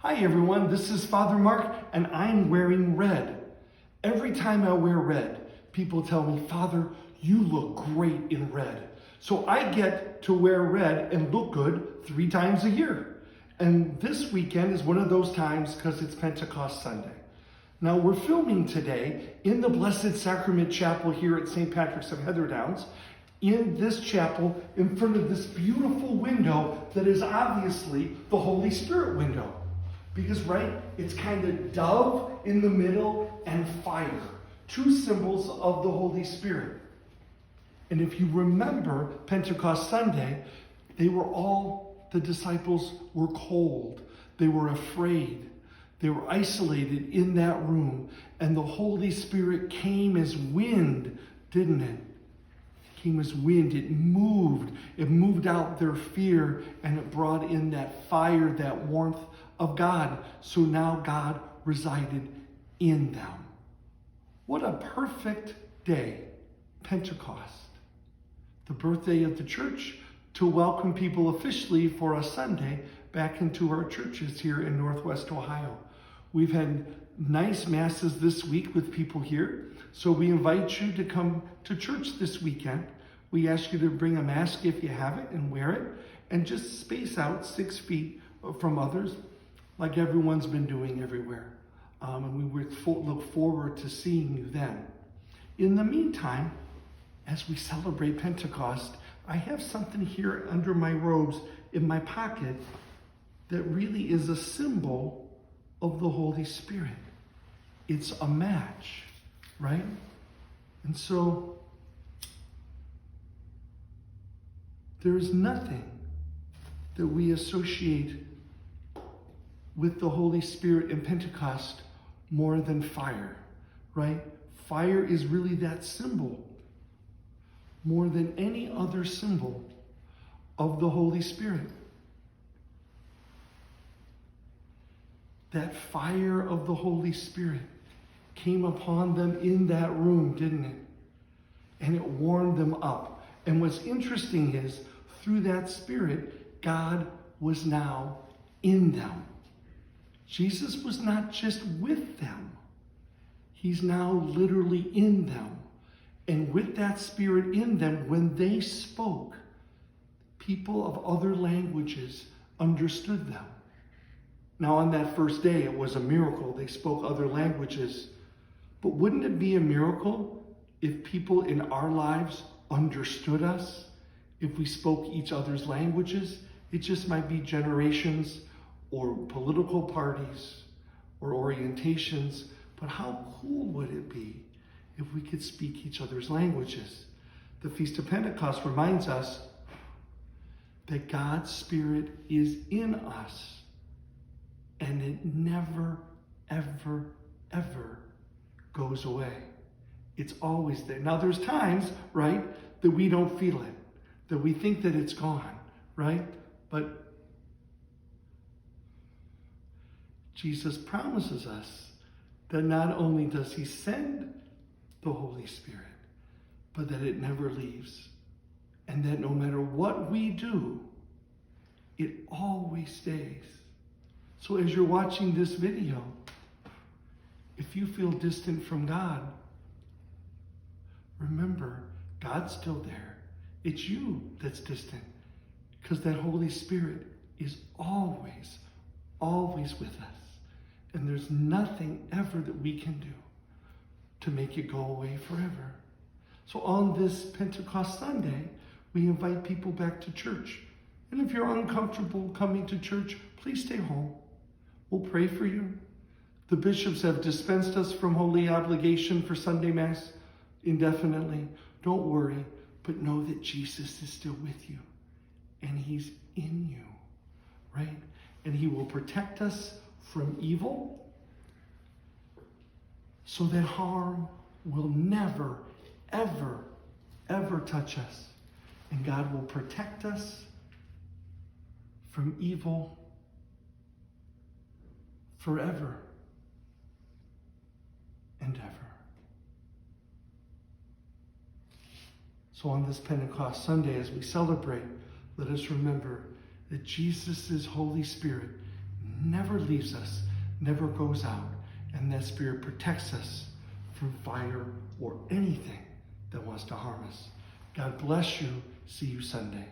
Hi everyone, this is Father Mark and I'm wearing red. Every time I wear red, people tell me, Father, you look great in red. So I get to wear red and look good 3 times a year. And this weekend is one of those times because it's Pentecost Sunday. Now we're filming today in the Blessed Sacrament Chapel here at St. Patrick's of Heatherdowns. In this chapel, in front of this beautiful window that is obviously the Holy Spirit window. Because, right, it's kind of dove in the middle and fire, 2 symbols of the Holy Spirit. And if you remember Pentecost Sunday, the disciples were cold. They were afraid. They were isolated in that room. And the Holy Spirit came as wind, didn't it? Came as wind. It moved out their fear, and it brought in that fire, that warmth of God. So now God resided in them. What a perfect day, Pentecost, the birthday of the church, to welcome people officially for a Sunday back into our churches here in Northwest Ohio. We've had nice masses this week with people here, so we invite you to come to church this weekend. We ask you to bring a mask if you have it and wear it, and just space out 6 feet from others, like everyone's been doing everywhere. And we look forward to seeing you then. In the meantime, as we celebrate Pentecost, I have something here under my robes in my pocket that really is a symbol of the Holy Spirit. It's a match, right? And so there's nothing that we associate with the Holy Spirit in Pentecost more than fire, right? Fire is really that symbol more than any other symbol of the Holy Spirit. That fire of the Holy Spirit came upon them in that room, didn't it? And it warmed them up. And what's interesting is, through that Spirit, God was now in them. Jesus was not just with them. He's now literally in them. And with that Spirit in them, when they spoke, people of other languages understood them. Now, on that first day, it was a miracle. They spoke other languages. But wouldn't it be a miracle if people in our lives understood us? If we spoke each other's languages? It just might be generations or political parties or orientations. But how cool would it be if we could speak each other's languages? The Feast of Pentecost reminds us that God's Spirit is in us. And it never, ever, ever goes away. It's always there. Now there's times, right, that we don't feel it, that we think that it's gone, right? But Jesus promises us that not only does he send the Holy Spirit, but that it never leaves. And that no matter what we do, it always stays. So as you're watching this video, if you feel distant from God, remember, God's still there. It's you that's distant, because that Holy Spirit is always, always with us. And there's nothing ever that we can do to make it go away forever. So on this Pentecost Sunday, we invite people back to church. And if you're uncomfortable coming to church, please stay home. We'll pray for you. The bishops have dispensed us from holy obligation for Sunday Mass indefinitely. Don't worry, but know that Jesus is still with you. And he's in you, right? And he will protect us from evil so that harm will never, ever, ever touch us. And God will protect us from evil forever and ever. So on this Pentecost Sunday, as we celebrate, let us remember that Jesus' Holy Spirit never leaves us, never goes out, and that Spirit protects us from fire or anything that wants to harm us. God bless you. See you Sunday.